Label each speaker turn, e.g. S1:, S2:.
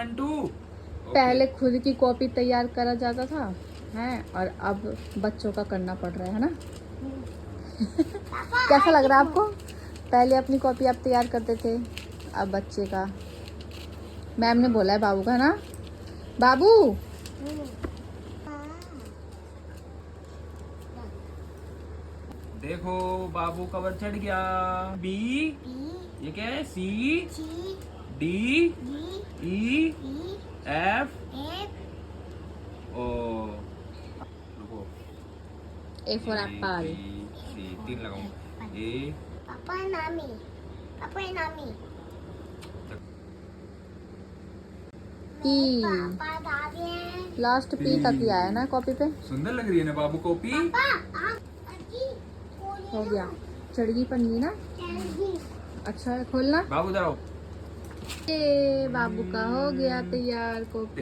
S1: 1 2।
S2: पहले खुद की कॉपी तैयार करा जाता था है, और अब बच्चों का करना पड़ रहा है ना। कैसा लग रहा है आपको? पहले अपनी कॉपी आप तैयार करते थे, अब बच्चे का। मैम ने बोला है बाबू का ना, बाबू।
S1: देखो बाबू कवर चढ़ गया। बी, ये क्या है? सी, डी, ई, एफ, ओ। रुको,
S2: ए फॉर एप्पल।
S1: सी 3 लगाऊं। ए,
S3: पापा नामी, पापा नामी,
S2: पी,
S3: पापा दादी,
S2: लास्ट पी तक ही आया ना कॉपी पे।
S1: सुंदर लग रही है ना बाबू कॉपी।
S2: हो गया, चढ़गी पन्नी ना। अच्छा है, खोलना।
S1: बाबू इधर आओ।
S2: ये बाबू का हो गया तैयार कॉपी।